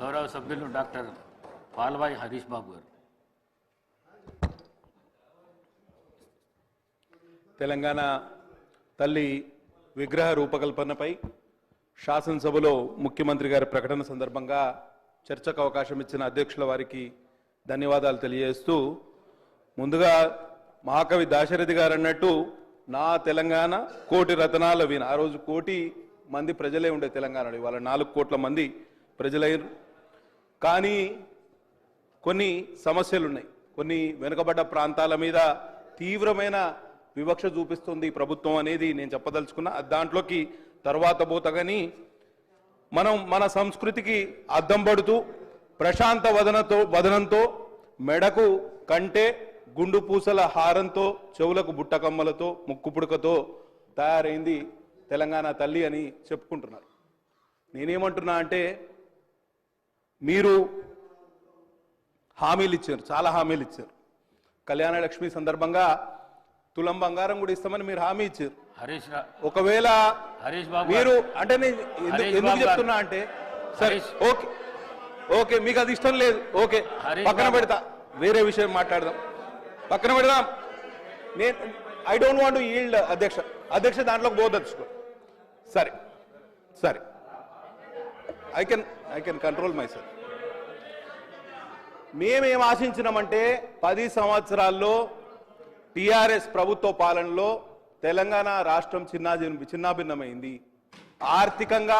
గౌరవ సభ్యులు డాక్టర్ పాల్వాయి హరీష్ బాబు గారు. తెలంగాణ తల్లి విగ్రహ రూపకల్పనపై శాసనసభలో ముఖ్యమంత్రి గారి ప్రకటన సందర్భంగా చర్చకు అవకాశం ఇచ్చిన అధ్యక్షుల వారికి ధన్యవాదాలు తెలియజేస్తూ, ముందుగా మహాకవి దాశరథి గారు అన్నట్టు నా తెలంగాణ కోటి రతనాల వీణ. ఆ రోజు కోటి మంది ప్రజలే ఉండే తెలంగాణలో, ఇవాళ 4 కోట్ల మంది ప్రజలయ్యారు. కానీ కొన్ని సమస్యలు ఉన్నాయి. కొన్ని వెనుకబడ్డ ప్రాంతాల మీద తీవ్రమైన వివక్ష చూపిస్తుంది ప్రభుత్వం అనేది నేను చెప్పదలుచుకున్నా. దాంట్లోకి తర్వాత పోతగాని మనం మన సంస్కృతికి అద్దం పడుతూ ప్రశాంత వదనంతో మెడకు కంటే గుండు పూసల హారంతో చెవులకు బుట్టకమ్మలతో ముక్కు పుడకతో తయారైంది తెలంగాణ తల్లి అని చెప్పుకుంటున్నారు. నేనేమంటున్నా అంటే, మీరు హామీలు ఇచ్చారు, చాలా హామీలు ఇచ్చారు. కళ్యాణ లక్ష్మి సందర్భంగా తులం బంగారం కూడా ఇస్తామని మీరు హామీ ఇచ్చారు. ఒకవేళ మీరు అంటే నేను ఎందుకు చెప్తున్నా అంటే, సరే ఓకే ఓకే మీకు అది ఇష్టం లేదు, ఓకే పక్కన పెడతా, వేరే విషయం మాట్లాడదాం, పక్కన పెడదాం. నేను I don't want to yield అధ్యక్ష దాంట్లోకి పోదలుచుకో. సరే సరే, I can control my self. మేమేం ఆశించినామంటే 10 సంవత్సరాల్లో టిఆర్ఎస్ ప్రభుత్వ పాలనలో తెలంగాణ రాష్ట్రం చిన్నాభిన్నమైంది, ఆర్థికంగా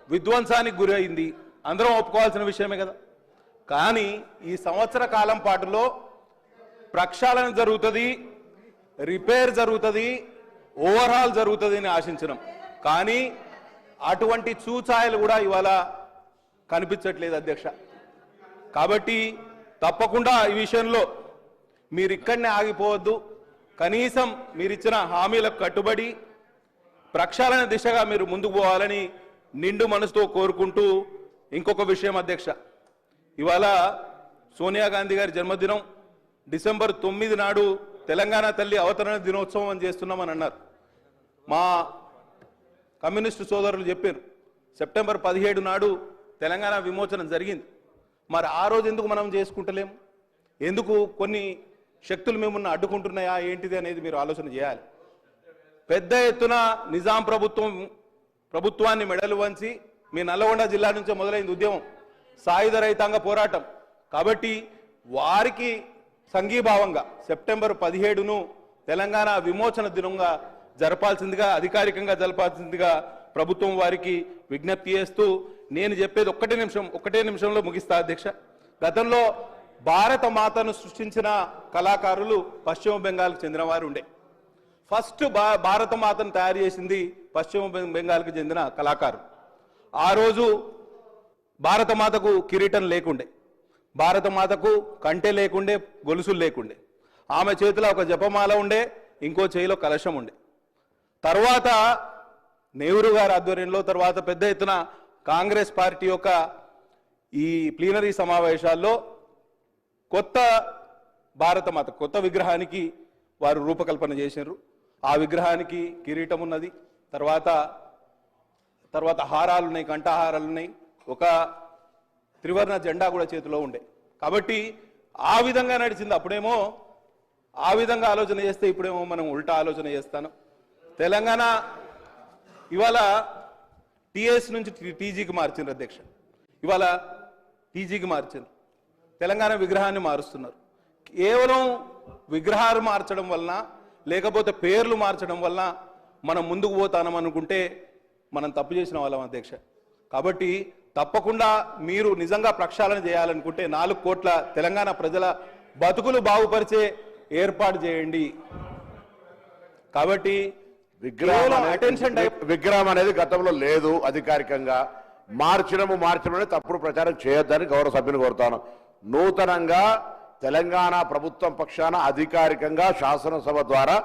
విధ్వంసానికి గురి అయింది, అందరం ఒప్పుకోవాల్సిన విషయమే కదా. కానీ ఈ సంవత్సర కాలం పాటులో ప్రక్షాళన జరుగుతుంది, రిపేర్ జరుగుతుంది, ఓవర్హాల్ జరుగుతుంది అని ఆశించినాం. కానీ అటువంటి చూచాయలు కూడా ఇవాళ కనిపించట్లేదు అధ్యక్ష. కాబట్టి తప్పకుండా ఈ విషయంలో మీరు ఇక్కడనే ఆగిపోవద్దు. కనీసం మీరిచ్చిన హామీలకు కట్టుబడి ప్రక్షాళన దిశగా మీరు ముందుకు పోవాలని నిండు మనసుతో కోరుకుంటూ, ఇంకొక విషయం అధ్యక్ష, ఇవాళ సోనియా గాంధీ గారి జన్మదినం డిసెంబర్ 9 నాడు తెలంగాణ తల్లి అవతరణ దినోత్సవం అని చేస్తున్నామని అన్నారు. మా కమ్యూనిస్టు సోదరులు చెప్పారు సెప్టెంబర్ 17 నాడు తెలంగాణ విమోచనం జరిగింది. మరి ఆ రోజు ఎందుకు మనం చేసుకుంటలేము? ఎందుకు కొన్ని శక్తులు మిమ్మల్ని అడ్డుకుంటున్నాయా ఏంటిది అనేది మీరు ఆలోచన చేయాలి. పెద్ద ఎత్తున నిజాం ప్రభుత్వాన్ని మెడలు వంచి మీ నల్లగొండ జిల్లా నుంచే మొదలైంది ఉద్యమం, సాయుధ రైతాంగ పోరాటం. కాబట్టి వారికి సంఘీభావంగా సెప్టెంబర్ 17ను తెలంగాణ విమోచన దినంగా జరపాల్సిందిగా, అధికారికంగా జరపాల్సిందిగా ప్రభుత్వం వారికి విజ్ఞప్తి చేస్తూ, నేను చెప్పేది ఒక్కటే నిమిషంలో ముగిస్తా అధ్యక్ష. గతంలో భారత మాతను సృష్టించిన కళాకారులు పశ్చిమ బెంగాల్కి చెందిన వారు ఉండే. ఫస్ట్ భారత మాతను తయారు చేసింది పశ్చిమ బెంగాల్కి చెందిన కళాకారు. ఆ రోజు భారత మాతకు కిరీటం లేకుండే, భారత మాతకు కంటె లేకుండే, గొలుసులు లేకుండే. ఆమె చేతిలో ఒక జపమాల ఉండే, ఇంకో చేతిలో కలశం ఉండే. తర్వాత నెహ్రూ గారి ఆధ్వర్యంలో, తర్వాత పెద్ద ఎత్తున కాంగ్రెస్ పార్టీ యొక్క ఈ ప్లీనరీ సమావేశాల్లో కొత్త భారతమాత, కొత్త విగ్రహానికి వారు రూపకల్పన చేశారు. ఆ విగ్రహానికి కిరీటం ఉన్నది, తర్వాత హారాలు ఉన్నాయి, కంఠహారాలు ఉన్నాయి, ఒక త్రివర్ణ జెండా కూడా చేతిలో ఉండే. కాబట్టి ఆ విధంగా నడిచింది. అప్పుడేమో ఆ విధంగా ఆలోచన చేస్తే ఇప్పుడేమో మనం ఉల్టా ఆలోచన చేస్తాను. తెలంగాణ ఇవాళ టీఎస్ నుంచి టీజీకి మార్చిండ్రు అధ్యక్ష. ఇవాళ టీజీకి మార్చిండ్రు, తెలంగాణ విగ్రహాన్ని మారుస్తున్నారు. కేవలం విగ్రహాలు మార్చడం వలన, లేకపోతే పేర్లు మార్చడం వలన మనం ముందుకు పోతానం అనుకుంటే మనం తప్పు చేసిన వాళ్ళం అధ్యక్ష. కాబట్టి తప్పకుండా మీరు నిజంగా ప్రక్షాళన చేయాలనుకుంటే 4 కోట్ల తెలంగాణ ప్రజల బతుకులు బాగుపరిచే ఏర్పాటు చేయండి. కాబట్టి విగ్రహం అనేది గతంలో లేదు, అధికారికంగా మార్చడమే తప్పుడు ప్రచారం చేయొద్దని గౌరవ సభ్యుని కోరుతాను. నూతనంగా తెలంగాణ ప్రభుత్వం పక్షాన అధికారికంగా శాసనసభ ద్వారా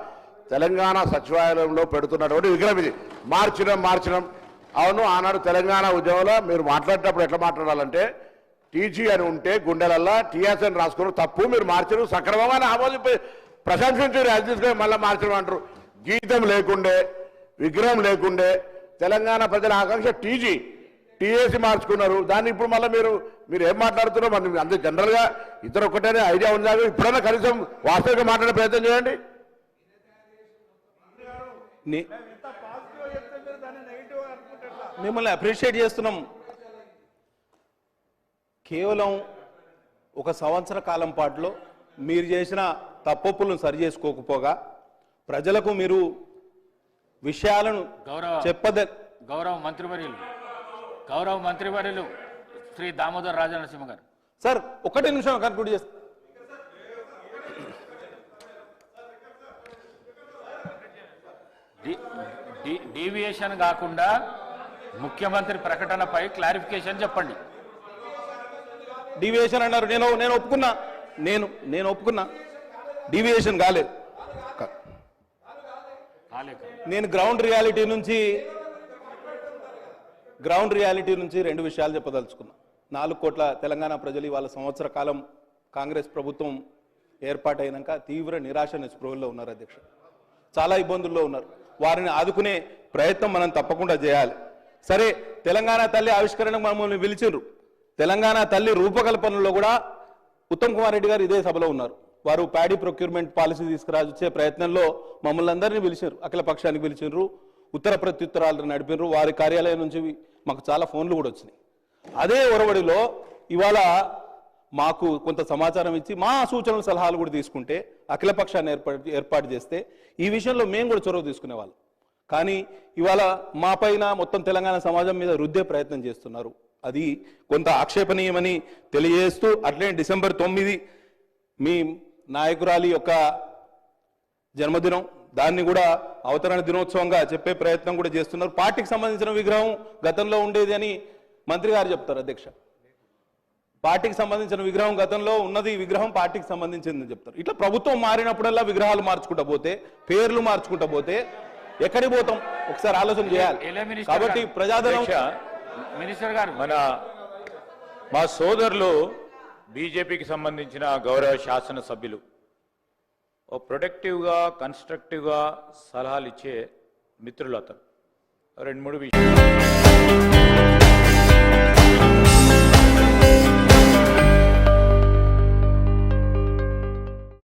తెలంగాణ సచివాలయంలో పెడుతున్నటువంటి విగ్రహం ఇది. మార్చడం అవును, ఆనాడు తెలంగాణ ఉద్యమంలో మీరు మాట్లాడేటప్పుడు ఎట్లా మాట్లాడాలంటే, టీజీ అని ఉంటే గుండెలల్లా టీఎస్ అని రాసుకుని తప్పు, మీరు మార్చరు సక్రమంగా ఆమోదింపై ప్రశంసించారు, అది తీసుకొని మళ్ళీ మార్చడం అంటారు. గీతం లేకుండే, విగ్రహం లేకుండే, తెలంగాణ ప్రజల ఆకాంక్ష టీజీ, టీఏసీ మార్చుకున్నారు. దాన్ని ఇప్పుడు మళ్ళీ మీరు ఏం మాట్లాడుతున్నారో మరి అంతే జనరల్గా ఇద్దరు ఒక్కటేనే ఐడియా ఉందా? ఇప్పుడైనా కనీసం వాస్తవికంగా మాట్లాడే ప్రయత్నం చేయండి. మిమ్మల్ని అప్రిషియేట్ చేస్తున్నాం. కేవలం ఒక సంవత్సర కాలం పాటులో మీరు చేసిన తప్పులను సరి చేసుకోకపోగా ప్రజలకు మీరు విషయాలను గౌరవ మంత్రివర్యులు శ్రీ దామోదర్ రాజనరసింహ గారు. సార్ ఒకటే నిమిషం కన్క్లూడ్ చేస్తా. డీవియేషన్ కాకుండా ముఖ్యమంత్రి ప్రకటనపై క్లారిఫికేషన్ చెప్పండి. డీవియేషన్ అన్నారు, నేను ఒప్పుకున్నా, నేను ఒప్పుకున్నా, డీవియేషన్ కాలేదు. నేను గ్రౌండ్ రియాలిటీ నుంచి రెండు విషయాలు చెప్పదలుచుకున్నా. 4 కోట్ల తెలంగాణ ప్రజలు ఇవాళ సంవత్సర కాలం కాంగ్రెస్ ప్రభుత్వం ఏర్పాటైనాక తీవ్ర నిరాశ నిస్పృహల్లో ఉన్నారు అధ్యక్ష. చాలా ఇబ్బందుల్లో ఉన్నారు. వారిని ఆదుకునే ప్రయత్నం మనం తప్పకుండా చేయాలి. సరే, తెలంగాణ తల్లి ఆవిష్కరణకు మమ్మల్ని పిలిచిండ్రు. తెలంగాణ తల్లి రూపకల్పనలో కూడా ఉత్తమ్ కుమార్ రెడ్డి గారు ఇదే సభలో ఉన్నారు. వారు ప్యాడీ ప్రొక్యూర్మెంట్ పాలసీ తీసుకురావచ్చే ప్రయత్నంలో మమ్మల్ని అందరినీ పిలిచారు. అఖిల పక్షానికి పిలిచిండ్రు, ఉత్తర ప్రత్యుత్తరాలు నడిపినరు. వారి కార్యాలయం నుంచి మాకు చాలా ఫోన్లు కూడా వచ్చినాయి. అదే ఒరవడిలో ఇవాళ మాకు కొంత సమాచారం ఇచ్చి మా సూచనలు సలహాలు కూడా తీసుకుంటే అఖిల పక్షాన్ని ఏర్పాటు చేస్తే ఈ విషయంలో మేము కూడా చొరవ తీసుకునేవాళ్ళం. కానీ ఇవాళ మా పైన మొత్తం తెలంగాణ సమాజం మీద రుద్దే ప్రయత్నం చేస్తున్నారు. అది కొంత ఆక్షేపణీయమని తెలియజేస్తూ, అట్లే డిసెంబర్ 9 మీ నాయకురాలి యొక్క జన్మదినం, దాన్ని కూడా అవతరణ దినోత్సవంగా చెప్పే ప్రయత్నం కూడా చేస్తున్నారు. పార్టీకి సంబంధించిన విగ్రహం గతంలో ఉండేది అని మంత్రి గారు చెప్తారు అధ్యక్ష. పార్టీకి సంబంధించిన విగ్రహం గతంలో ఉన్నది, విగ్రహం పార్టీకి సంబంధించిందని చెప్తారు. ఇట్లా ప్రభుత్వం మారినప్పుడల్లా విగ్రహాలు మార్చుకుంటా పోతే, పేర్లు మార్చుకుంటా పోతే ఎక్కడికి పోతాం? ఒకసారి ఆలోచన చేయాలి. కాబట్టి ప్రజాధనం మినిస్టర్ గారు, మా సోదరులు బీజేపీకి సంబంధించిన గౌరవ శాసనసభ్యులు ఓ ప్రొడక్టివ్గా కన్స్ట్రక్టివ్గా సలహాలు ఇచ్చే మిత్రులు అతను 2-3 విషయాలు